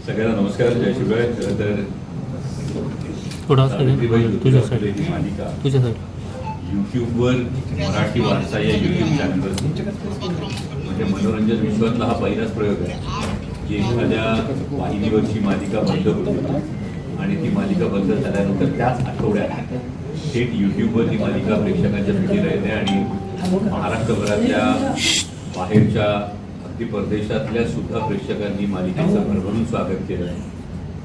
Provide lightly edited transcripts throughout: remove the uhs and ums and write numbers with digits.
सगळ्यांना नमस्कार. जयशिवाय. खरं तर तुझ्यासाठी मालिका तुझ्यासाठी यूट्यूबवर मराठी वारसा या यूट्यूब चॅनलवर म्हणजे मनोरंजन विश्वातला हा पहिलाच प्रयोग आहे की एखाद्या वाहिनीवरची मालिका बंद होती आणि ती मालिका बंद झाल्यानंतर त्याच आठवड्यात थेट यूट्यूबवर ही मालिका प्रेक्षकांच्या भेटीला येते आणि महाराष्ट्रभरातल्या बाहेरच्या अगदी परदेशातल्या सुद्धा प्रेक्षकांनी मालिकेचं भरभरून स्वागत केलं आहे.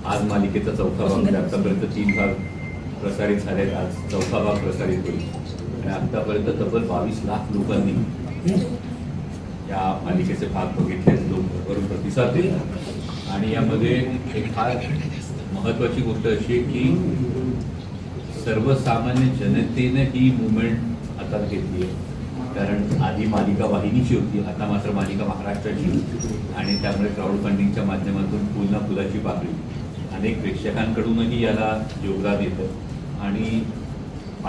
आज मालिकेचा चौथा भाग, आतापर्यंत 3 भाग प्रसारित झाले आहेत. आज चौथा भाग प्रसारित होईल आणि आतापर्यंत तब्बल 22 लाख लोकांनी या मालिकेचे भाग बघितले, लोक भरभरून प्रतिसाद दिला. आणि यामध्ये एक फार महत्त्वाची गोष्ट अशी आहे की सर्वसामान्य जनतेनं ही मुवमेंट हातात घेतली आहे. कारण आधी मालिका वाहिनीची होती, आता मात्र मालिका महाराष्ट्राची होती आणि त्यामुळे क्राऊड फंडिंगच्या माध्यमातून फुल ना फुलाची पाकळी अनेक प्रेक्षकांकडूनही याला योगदान येतं आणि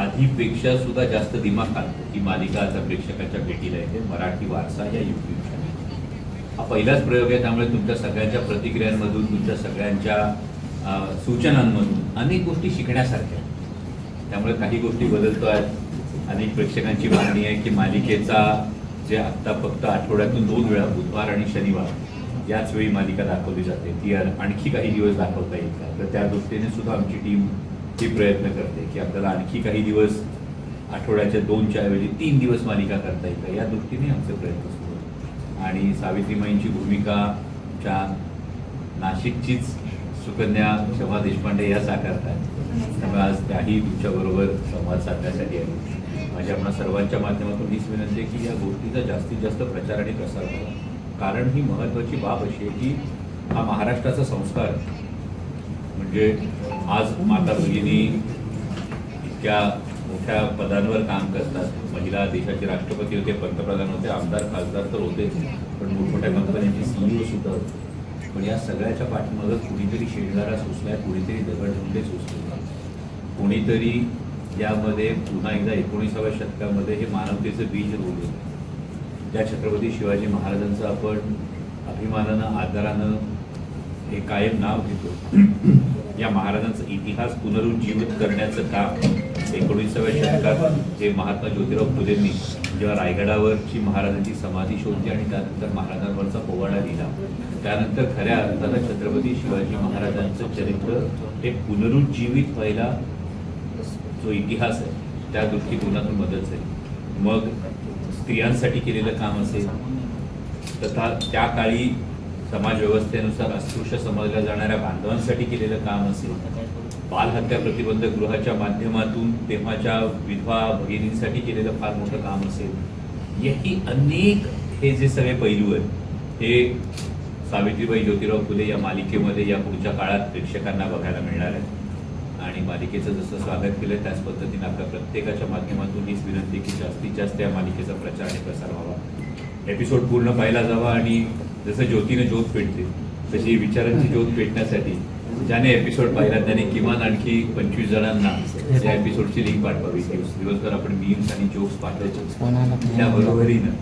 आधीपेक्षा सुद्धा जास्त दिमाग काढतो ही मालिका आता प्रेक्षकांच्या भेटीला येते. मराठी वारसा या यूट्यूब चॅनल हा पहिलाच प्रयोग आहे. त्यामुळे तुमच्या सगळ्यांच्या प्रतिक्रियांमधून, तुमच्या सगळ्यांच्या सूचनांमधून अनेक गोष्टी शिकण्यासारख्या. त्यामुळे काही गोष्टी बदलतो आहेत. अनेक प्रेक्षकांची मागणी आहे की मालिकेचा जे आत्ता फक्त आठवड्यातून 2 वेळा बुधवार आणि शनिवार याच वेळी मालिका दाखवली जाते, ती आणखी काही दिवस दाखवता येईल का. तर त्या दृष्टीने सुद्धा आमची टीम ही प्रयत्न करते की आपल्याला आणखी काही दिवस आठवड्याच्या 2च्या ऐवजी 3 दिवस मालिका करता येईल का, या दृष्टीने आमचे प्रयत्न सुरू आहेत. आणि सावित्रीमाईंची भूमिका आमच्या नाशिकचीच सुकन्या क्षमा देशपांडे या साकारत आहेत. त्यामुळे आज त्याही तुमच्याबरोबर संवाद साधण्यासाठी आहे. माझ्या आपणा सर्वांच्या माध्यमातून हीच विनंती आहे की या गोष्टीचा जास्तीत जास्त प्रचार आणि प्रसार व्हावा. कारण ही महत्त्वाची बाब अशी आहे की हा महाराष्ट्राचा संस्कार म्हणजे आज माता भगिनी इतक्या मोठ्या पदांवर काम करतात. महिला देशाचे राष्ट्रपती होते, पंतप्रधान होते, आमदार खासदार तर होते, पण मोठमोठ्या कंपन्यांचे CEO सुद्धा होते. पण या सगळ्याच्या पाठीमागं कुणीतरी शेणगारा सुचलाय, कुणीतरी दगडधोंडे सुचले, कोणीतरी यामध्ये पुन्हा एकदा 19व्या शतकामध्ये हे मानवतेचं बीज रोवलं. ज्या छत्रपती शिवाजी महाराजांचं आपण अभिमानानं, आदरानं हे कायम नाव घेतो, या महाराजांचा इतिहास पुनरुज्जीवित करण्याचं काम 19व्या शतकात जे महात्मा ज्योतिराव फुलेंनी जेव्हा रायगडावरची महाराजांची समाधी शोधली आणि त्यानंतर महाराजांवरचा पोवाडा लिहिला, त्यानंतर खऱ्या अर्थानं छत्रपती शिवाजी महाराजांचं चरित्र हे पुनरुज्जीवित व्हायला जो इतिहास आहे त्या दृष्टिकोनातून मदत झाली. मग स्त्रियांसाठी केलेलं काम असेल, तथा त्या काळी समाज व्यवस्थेनुसार अस्पृश्य समजल्या जाणाऱ्या बांधवांसाठी केलेलं काम असेल, बालहत्या प्रतिबंधक गृहाच्या माध्यमातून तेव्हाच्या विधवा भगिनींसाठी केलेलं फार मोठं काम असेल, याही अनेक हे जे सगळे पैलू आहेत हे सावित्रीबाई ज्योतिराव फुले या मालिकेमध्ये या पुढच्या काळात प्रेक्षकांना बघायला मिळणार आहे. आणि मालिकेचं जसं स्वागत केलं त्याच पद्धतीने आपल्या प्रत्येकाच्या माध्यमातून हीच विनंती की जास्तीत जास्त या मालिकेचा प्रचार आणि प्रसार व्हावा. एपिसोड पूर्ण पाहिला जावा आणि जसं ज्योतीने ज्योत पेटते तशी विचारांची ज्योत पेटण्यासाठी ज्याने एपिसोड पाहिला त्याने किमान आणखी 25 जणांना त्या एपिसोडची लिंक पाठवावी. दिवसभर आपण मीम्स आणि जोक्स पाठवायचो, त्याबरोबरीनं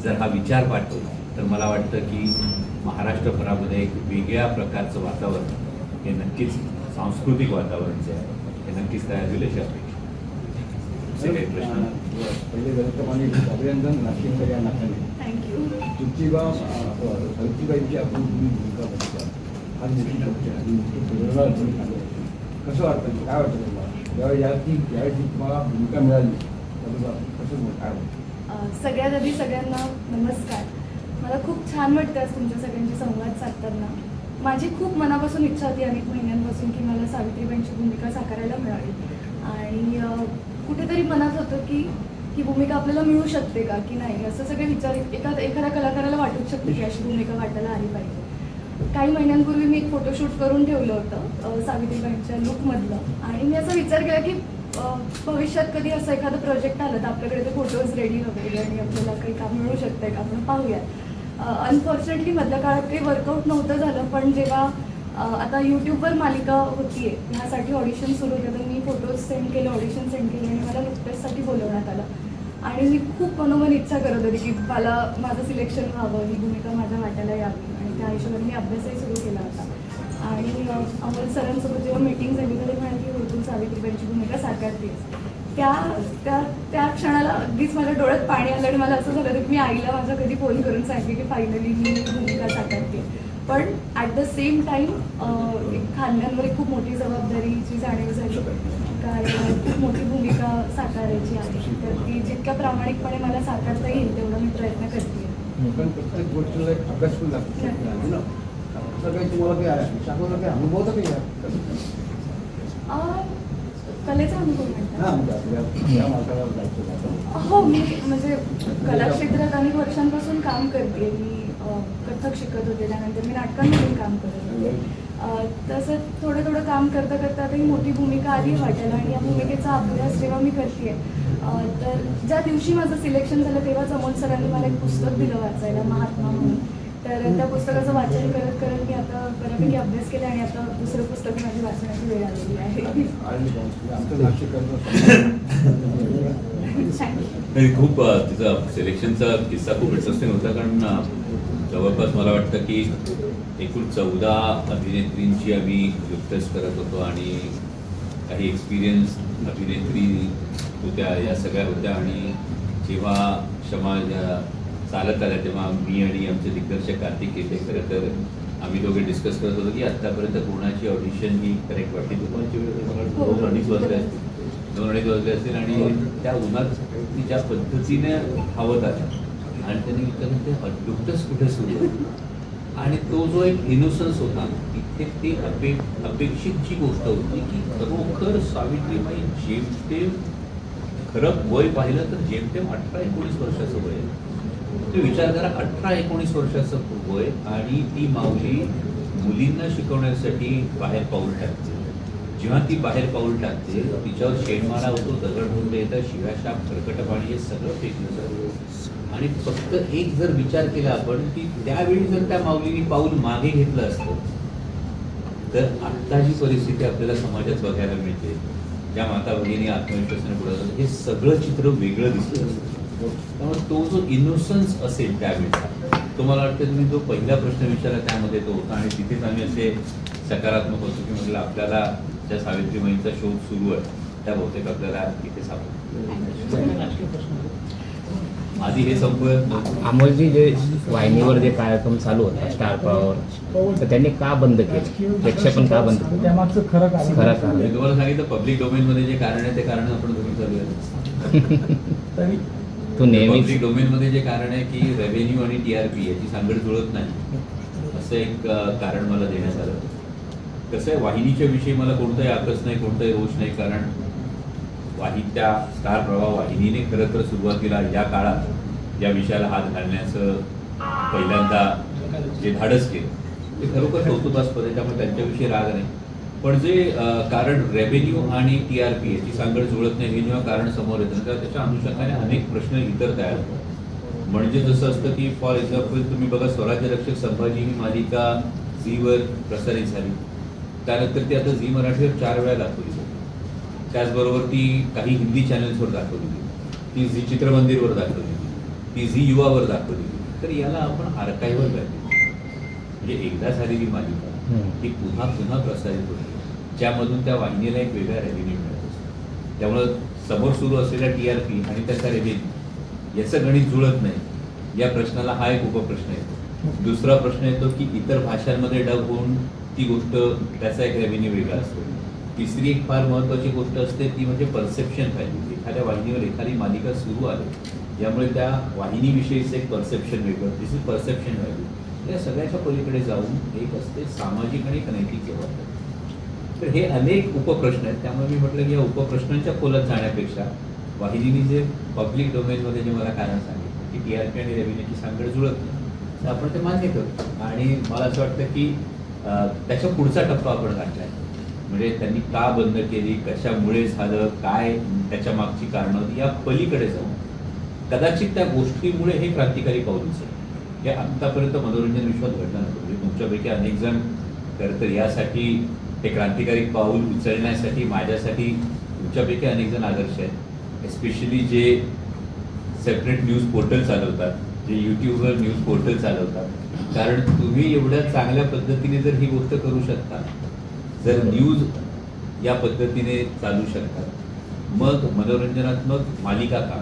जर हा विचार पाठवला तर मला वाटतं की महाराष्ट्रभरामध्ये एक वेगळ्या प्रकारचं वातावरण हे नक्कीच सांस्कृतिक वातावरण जे आहे हे नक्कीच तयार होईल अशी अपेक्षा. असे काही प्रश्न? पहिले अभिनंदन नाशिक या नात्याने. थँक्यू. तुमची सावित्रीबाईंची आपण भूमिका बघितला आज कसं वाटतं, काय वाटतं तुम्हाला ज्यावेळी तुम्हाला भूमिका मिळाली कसं काय वाटतं? सगळ्यात आधी सगळ्यांना नमस्कार. मला खूप छान वाटतं आज तुमच्या सगळ्यांशी संवाद साधताना. माझी खूप मनापासून इच्छा होती अनेक महिन्यांपासून की मला सावित्रीबाईंची भूमिका साकारायला मिळावी आणि कुठेतरी मनात होतं की ही भूमिका आपल्याला मिळू शकते का की नाही, असं सगळे विचार एखाद्या कलाकाराला वाटूच शकते की अशी भूमिका वाटायला आली पाहिजे. काही महिन्यांपूर्वी मी एक फोटोशूट करून ठेवलं होतं सावित्रीबाईंच्या लुकमधलं आणि मी असा विचार केला की भविष्यात कधी असं एखादं प्रोजेक्ट आलं तर आपल्याकडे ते फोटोज रेडी वगैरे आणि आपल्याला काही काम मिळू शकतंय का, आपण पाहूयात. अनफॉर्च्युनेटली मधल्या काळात काही वर्कआउट नव्हतं झालं, पण जेव्हा आता यूट्यूबवर मालिका होतीये ह्यासाठी ऑडिशन सुरू होतं तर मी फोटोज सेंड केले, ऑडिशन सेंड केले आणि मला नुकतेचसाठी बोलवण्यात आलं. आणि मी खूप मनोमन इच्छा करत होती की मला माझं सिलेक्शन व्हावं, ही भूमिका माझ्या वाट्याला यावी आणि त्या हिशोबाने मी अभ्यासही सुरू केला होता. अमोल सरांसोबत जेव्हा मीटिंग झाली तर ते म्हणाले की हो तू सावित्रीबाईंची भूमिका साकारतेस. त्या त्या त्या क्षणाला अगदीच माझ्या डोळ्यात पाणी आलं आणि मला असं झालं की मी आईला माझा कधी फोन करून सांगितले की फायनली मी भूमिका साकारते. पण ॲट द सेम टाईम खांद्यांवर एक खूप मोठी जबाबदारीची जाणीव झाली, कारण खूप मोठी भूमिका साकारायची आहे. तर ती जितक्या प्रामाणिकपणे मला साकारता येईल तेवढा मी प्रयत्न करते. पण प्रत्येक गोष्टीला एक अभ्यास पण लागतो ना. असं काही तुम्हाला काही आहे शाखोला काही अनुभव तर काही कलेचा अनुभव म्हणतात. हां, म्हणजे आपल्या या मार्गाला जायचं. हो, मी म्हणजे कला क्षेत्रात अनेक वर्षांपासून काम करते. मी कथ्थक शिकत होते, त्यानंतर मी नाटकांमधून काम करत होते. तसं थोडं थोडं काम करता करता आता ही मोठी भूमिका आली वाटायला, आणि या भूमिकेचा अभ्यास जेव्हा मी करते तर ज्या दिवशी माझं सिलेक्शन झालं तेव्हाच अमोल सरांनी मला एक पुस्तक दिलं वाचायला, महात्मा म्हणून. तर त्या पुस्तकाचं वाचन करत करत मी आता बऱ्यापैकी अभ्यास केला आणि आता दुसरं पुस्तक माझी वाचण्याची वेळ आलेली आहे. आमचं नाशिक नाही, खूप तिचा सिलेक्शनचा किस्सा खूप इंटरेस्टिंग होता, कारण जवळपास मला वाटतं की एकूण 14 अभिनेत्रींची आम्ही टेस्ट करत होतो आणि काही एक्सपिरियन्स अभिनेत्री होत्या, या सगळ्या होत्या. आणि जेव्हा क्षमा या चालत आल्या तेव्हा मी आणि आमचे दिग्दर्शक कार्तिक केले खरं तर आम्ही दोघे डिस्कस करत होतो की आत्तापर्यंत कोणाची ऑडिशन ही करेक्ट वाटली. दुपारची वेळ मला 2-2:30 वाजले असतील, 2-2:30 वाजले असतील. आणि त्या उन्हात ती ज्या पद्धतीने धावत आल्या आणि त्यांनी विचारलं ते अडुप्टस कुठे सुरू होतं. आणि तो जो एक इनोसन्स होता तिथे ती अपेक्षित जी गोष्ट होती की खरोखर सावित्रीबाई जेमतेम, खरं वय पाहिलं तर जेमतेम 18-19 वर्षाचं वय आहे. ते विचार करा, 18-19 वर्षाचं वय, आणि ती माऊली मुलींना शिकवण्यासाठी बाहेर पाऊल टाकते. जेव्हा ती बाहेर पाऊल टाकते तिच्यावर शेणमारा होतो, दगड होऊन येतं, शिव्याशाप, खरकटपाणी हे सगळं फेकलं जातं. आणि फक्त एक जर विचार केला आपण की त्यावेळी जर त्या माऊलीने पाऊल मागे घेतलं असतं तर आत्ता जी परिस्थिती आपल्याला समाजात बघायला मिळते, ज्या माता भगिनी आत्मविश्वासाने पुढे जातात, हे सगळं चित्र वेगळं दिसलं असतं. त्यामुळे तो जो इनोसन्स असेल त्यावेळेचा, तो मला वाटतं तुम्ही जो पहिला प्रश्न विचारला त्यामध्ये तो होता. आणि तिथेच आम्ही असे सकारात्मक होतो की म्हटलं आपल्याला ज्या सावित्रीबाईंचा शोध सुरू आहे त्या बहुतेक आपल्याला इथे सापडतो. आधी हे संपलं. अमोलजी जे वाहिनीवर जे कार्यक्रम चालू होता स्टार पॉवर, तर त्यांनी का बंद केलं, प्रेक्षेपण का बंद केलं, त्यामागचं खरं कारण मी तुम्हाला सांगितलं पब्लिक डोमेनमध्ये जे कारण आहे ते कारण आपण तुम्ही चालू आहे. तरी तू नेहमी पब्लिक डोमेनमध्ये जे कारण आहे की रेव्हेन्यू आणि TRP याची सांगड जुळत नाही, असं एक कारण मला देण्यात आलं. कसं आहे, वाहिनीच्या विषयी मला कोणताही आकस नाही, कोणताही रोष नाही, कारण त्या स्टार प्रवाह वाहिनीने खरं तर सुरुवातीला या काळात या विषयाला हात घालण्याचं पहिल्यांदा जे धाडस केलं ते खरोखर कौतुकास्पद आहे, त्यामुळे त्यांच्याविषयी राग नाही. पण जे कारण रेव्हेन्यू आणि TRP याची सांगड जुळत नाही हे जेव्हा कारण समोर येतं तेव्हा त्याच्या अनुषंगाने अनेक प्रश्न इतर तयार होतात. म्हणजे जसं असतं की फॉर एक्झाम्पल तुम्ही बघा, स्वराज्य रक्षक संभाजी ही मालिका झीवर प्रसारित झाली, त्यानंतर ती आता झी मराठीवर 4 वेळा दाखवली. त्याचबरोबर ती काही हिंदी चॅनल्सवर दाखवली, ती झी चित्रमंदिरवर दाखवली, ती झी युवावर दाखवली. तर याला आपण आर्काईव्हर करतो, म्हणजे एकदा झालेली मालिका ती पुन्हा पुन्हा प्रसारित होते, ज्यामधून त्या वाहिनीला एक वेगळा रेव्हेन्यू मिळत असतो. त्यामुळं समोर सुरू असलेल्या TRP आणि त्याचा रेव्हेन्यू याचं गणित जुळत नाही. या प्रश्नाला हा एक उपप्रश्न येतो. दुसरा प्रश्न येतो की इतर भाषांमध्ये डब होऊन ती गोष्ट त्याचा एक रेव्हेन्यू वेगळा असतो. तिसरी एक फार महत्त्वाची गोष्ट असते ती म्हणजे परसेप्शन व्हॅल्यू. एखाद्या वाहिनीवर एखादी मालिका सुरू आहे यामुळे त्या वाहिनीविषयीचं एक परसेप्शन वेगळं, दिस इज परसेप्शन व्हॅल्यू. या सगळ्याच्या पलीकडे जाऊन एक असते सामाजिक आणि नैतिक जबाबदारी. तर हे अनेक उपप्रश्न आहेत. त्यामुळे मी म्हटलं की या उपप्रश्नांच्या खोलात जाण्यापेक्षा वाहिनीने जे पब्लिक डोमेनमध्ये जे मला कारण सांगितलं की TRP आणि रेव्हेन्यूची सांगड जुळत नाही, तर आपण ते मान्य करतो. आणि मला असं वाटतं की त्याच्या पुढचा टप्पा आपण गाठला आहे. म्हणजे त्यांनी का बंद केली, कशामुळे झालं, काय त्याच्या मागची कारणं होती, या पलीकडे जाऊन कदाचित त्या गोष्टीमुळे हे क्रांतिकारी पाऊल उचललं. हे आत्तापर्यंत मनोरंजन विश्वात घडलं नव्हतं. म्हणजे तुमच्यापैकी अनेक जण खरं तर यासाठी हे क्रांतिकारी पाऊल उचलण्यासाठी माझ्यासाठी तुमच्यापैकी अनेक जण आदर्श आहेत. एस्पेशली जे सेपरेट न्यूज पोर्टल चालवतात, जे यूट्यूबवर न्यूज पोर्टल चालवतात. कारण तुम्ही एवढ्या चांगल्या पद्धतीने जर ही गोष्ट करू शकता जर न्यूज या पद्धतीने चालू शकतात मग मनोरंजनात्मक मालिका का,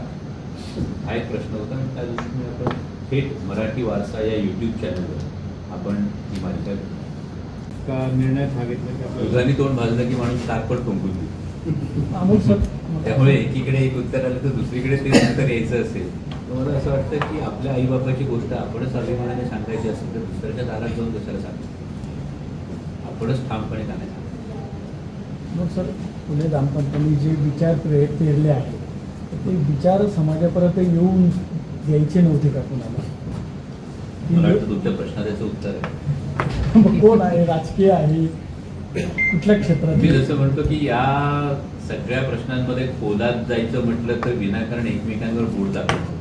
हा एक प्रश्न होता. आणि त्या दृष्टीने आपण थेट मराठी वारसा या यूट्यूब चॅनलवर आपण ही मालिका का निर्णय सांगितलं की आपल्याला दुधानी तोंड भाजलं की माणूस ताकपट टोंकून देईल. अमोल सर त्यामुळे एकीकडे एक उत्तर आलं तर दुसरीकडे तेच उत्तर यायचं असेल तर मला असं वाटतं की आपल्या आईबापाची गोष्ट आपणच अभिमानाने सांगायची असेल तर दुसऱ्याच्या दारात जाऊन कशाला सांगायचं, आपणच ठामपणे सांगायचं. मग सर पुणे दाम्पत्याने जे विचार पेरले आहेत तर ते विचार समाजापर्यंत येऊन द्यायचे नव्हते का कुणाला? मला वाटतं तुमच्या प्रश्नाचं उत्तर आहे. मग कोण आहे, राजकीय आहे, कुठल्या क्षेत्रात? मी जसं म्हणतो की या सगळ्या प्रश्नांमध्ये खोलात जायचं म्हटलं तर विनाकारण एकमेकांवर बोट दाखवायचं.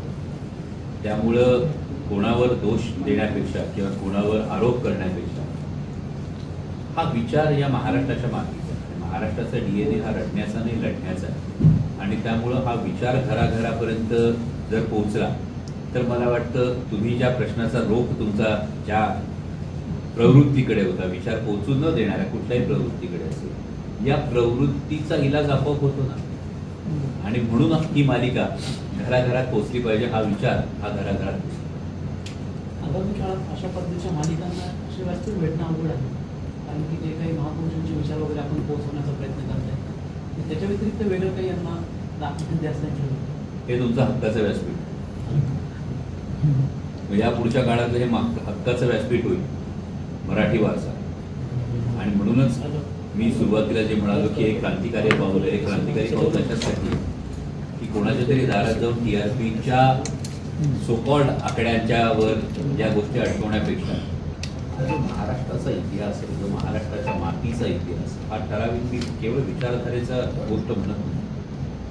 त्यामुळं कोणावर दोष देण्यापेक्षा किंवा कोणावर आरोप करण्यापेक्षा हा विचार या महाराष्ट्राच्या मातीचा आहे. महाराष्ट्राचा DNA हा रडण्याचा नाही, लढण्याचा आहे. आणि त्यामुळं हा विचार घराघरापर्यंत जर पोहोचला तर मला वाटतं तुम्ही ज्या प्रश्नाचा रोख तुमचा ज्या प्रवृत्तीकडे होता, विचार पोहोचू न देणाऱ्या कुठल्याही प्रवृत्तीकडे असेल, या प्रवृत्तीचा इलाज आपोआप होतो ना. आणि म्हणून ही मालिका घराघरात पोहोचली पाहिजे, हा विचार हा घराघरात पोहोचला. आगामी काळात अशा पद्धतीच्या मालिकांना असे व्यासपीठ भेटणं अवघड आहे, कारण की जे काही महापुरुषांचे विचार वगैरे आपण पोहोचवण्याचा प्रयत्न करताय त्याच्या व्यतिरिक्त वेगळं काही यांना दाखवून द्यायचं नाही. हे तुमचं हक्काचं व्यासपीठ. या पुढच्या काळात हे हक्काचं व्यासपीठ होईल, मराठी वारसा. आणि म्हणूनच मी सुरुवातीला जे म्हणालो की एक क्रांतिकारी पाऊल आहे. क्रांतिकारी पाऊल त्याच्यासाठी की कोणाच्या तरी दारात जाऊन TRPच्या सोकॉल्ड आकड्यांच्यावर या गोष्टी अडकवण्यापेक्षा जो महाराष्ट्राचा इतिहास आहे, जो महाराष्ट्राच्या मातीचा इतिहास, हा ठराविक मी केवळ विचारधारेचा गोष्ट म्हणत नाही,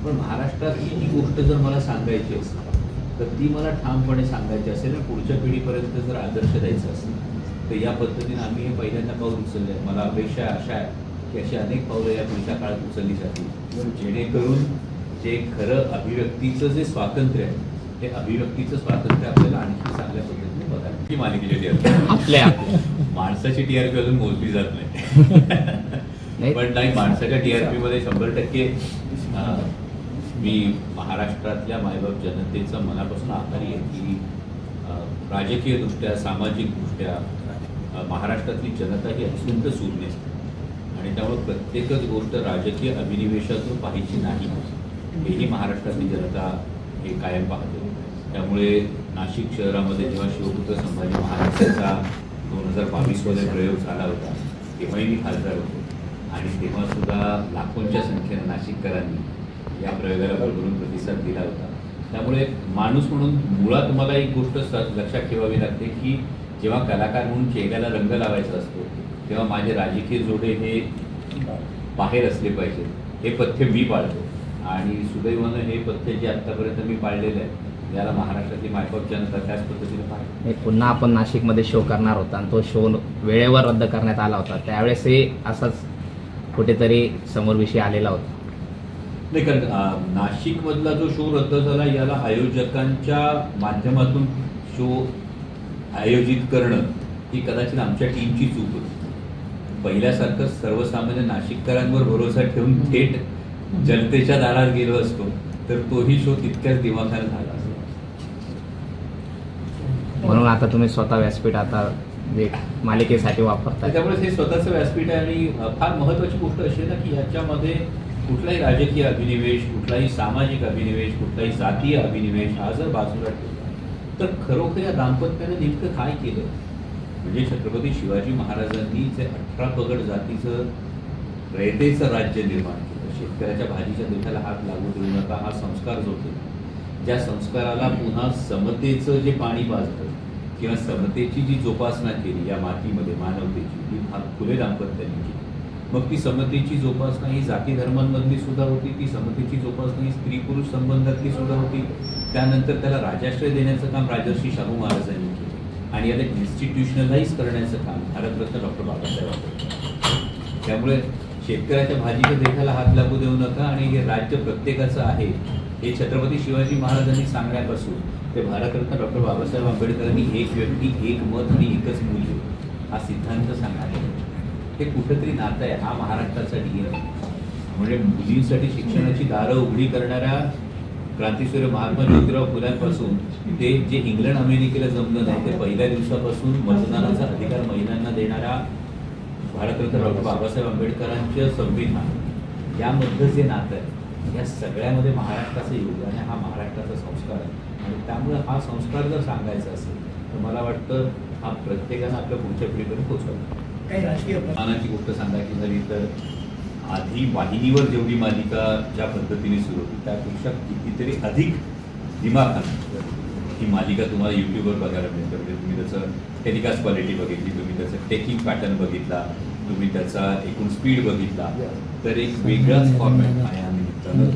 पण महाराष्ट्रातली ही गोष्ट जर मला सांगायची असेल तर ती मला ठामपणे सांगायची असेल आणि पुढच्या पिढीपर्यंत जर आदर्श द्यायचा असेल तर या पद्धतीने आम्ही हे पहिल्यांदा पाऊल उचलले आहे. मला अपेक्षा अशा आहे की अशी अनेक पावलं या पुढच्या काळात उचलली जातील जेणेकरून जे खरं अभिव्यक्तीचं जे स्वातंत्र्य आहे ते अभिव्यक्तीचं स्वातंत्र्य आपल्याला आणखी चांगल्या पद्धतीने बघायला. ही मालिकेची TRP आपल्या माणसाची TRP अजून मोजली जात नाही. पण नाही, माणसाच्या TRP मध्ये 100% मी महाराष्ट्रातल्या मायबाप जनतेचा मनापासून आभारी आहे की राजकीयदृष्ट्या सामाजिकदृष्ट्या महाराष्ट्रातली जनता ही अत्यंत सूर्य असते. आणि त्यामुळे प्रत्येकच गोष्ट राजकीय अभिनिवेशातून पाहायची नाही हेही महाराष्ट्रातली जनता हे कायम पाहते. त्यामुळे नाशिक शहरामध्ये जेव्हा शिवपुत्र संभाजी महाराजांचा 2022 प्रयोग झाला होता तेव्हाही मी खासदार होतो आणि तेव्हासुद्धा लाखोंच्या संख्येनं नाशिककरांनी या प्रयोगाला भरभरून प्रतिसाद दिला होता. त्यामुळे माणूस म्हणून मुळात मला एक गोष्ट लक्षात ठेवावी लागते की जेव्हा कलाकार म्हणून चेहऱ्याला रंग लावायचा असतो तेव्हा माझे राजकीय जोडे हे बाहेर असले पाहिजे. हे पथ्य मी पाळतो आणि सुदैवानं हे पथ्य जे आत्तापर्यंत मी पाळलेलं आहे याला महाराष्ट्रातली मायबाप जनता त्याच पद्धतीने पाहिजे. पुन्हा आपण नाशिकमध्ये शो करणार होता आणि तो शो वेळेवर रद्द करण्यात आला होता. त्यावेळेसही असाच कुठेतरी समोर विषय आलेला होता. नाही, कारण नाशिकमधला जो शो रद्द झाला याला आयोजकांच्या माध्यमातून शो आयोजित करणं ही कदाचित आमच्या टीमची चूक होती. पहिल्यासारखं सर्वसामान्य नाशिककरांवर भरोसा ठेवून थेट जनतेच्या दारात गेलो असतो तर तोही शो तितक्याच दिमाखानं झाला असतो. म्हणून आता तुम्ही स्वतः व्यासपीठ आता जे मालिकेसाठी वापरता. त्यामुळे हे स्वतःचं व्यासपीठ आहे. आणि फार महत्त्वाची गोष्ट अशी आहे ना की याच्यामध्ये कुठलाही राजकीय अभिनिवेश, कुठलाही सामाजिक अभिनिवेश, कुठलाही जातीय अभिनिवेश हा जर बाजूला ठेवला तर खरोखर या दाम्पत्याने नेमकं काय केलं म्हणजे छत्रपती शिवाजी महाराजांनी जे 18 पगड जातीचं रयतेचं राज्य निर्माण केलं. शेतकऱ्याच्या भाजीच्या देठाला हात लागू देऊ नका हा संस्कार जो केला, ज्या संस्काराला पुन्हा समतेचं जे पाणी पाजलं किंवा समतेची जी जोपासना केली या मातीमध्ये मानवतेची ती फुले दाम्पत्याने केली. मग ती समतेची जोपासना ही जाती धर्मांमधली सुद्धा होती, ती समतेची जोपासना ही स्त्री पुरुष संबंधातली सुद्धा होती. त्यानंतर त्याला राजाश्रय देण्याचं काम राजर्षी शाहू महाराजांनी केलं आणि याला इन्स्टिट्यूशनलाइज करण्याचं काम भारतरत्न डॉक्टर बाबासाहेब आंबेडकर. त्यामुळे शेतकऱ्याच्या भाजीच्या देठाला हात लागू देऊ नका आणि हे राज्य प्रत्येकाचं आहे हे छत्रपती शिवाजी महाराजांनी सांगण्यापासून ते भारतरत्न डॉक्टर बाबासाहेब आंबेडकरांनी एक व्यक्ती एक मत आणि एकच मूल्य हा सिद्धांत सांगण्यात हे कुठंतरी नातं आहे. हा महाराष्ट्राचा DNA म्हणजे मुलींसाठी शिक्षणाची दारं उघडी करणाऱ्या क्रांतीसूर्य महात्मा ज्योतिराव फुल्यांपासून ते जे इंग्लंड अमेरिकेला जमलं नाही ते पहिल्या दिवसापासून मतदानाचा अधिकार महिलांना देणारा भारतरत्न डॉक्टर बाबासाहेब आंबेडकरांचे संविधान यामधलं जे नातं आहे या सगळ्यामध्ये महाराष्ट्राचं योगदान आहे. हा महाराष्ट्राचा संस्कार आहे आणि त्यामुळे हा संस्कार जर सांगायचा असेल तर मला वाटतं हा प्रत्येकानं आपल्या पुढच्या पिढीपर्यंत पोहोचवला. काही राजकीय मानाची गोष्ट सांगायची झाली तर आधी वाहिनीवर जेवढी मालिका ज्या पद्धतीने सुरू होती त्यापेक्षा कितीतरी अधिक दिमाखानं ही मालिका तुम्हाला यूट्यूबवर बघायला मिळते. म्हणजे तुम्ही त्याचं टेलिकास्ट क्वालिटी बघितली, तुम्ही त्याचं टेकिंग पॅटर्न बघितला, तुम्ही त्याचा एकूण स्पीड बघितला तर एक वेगळाच फॉर्मॅट आहे आम्ही म्हणून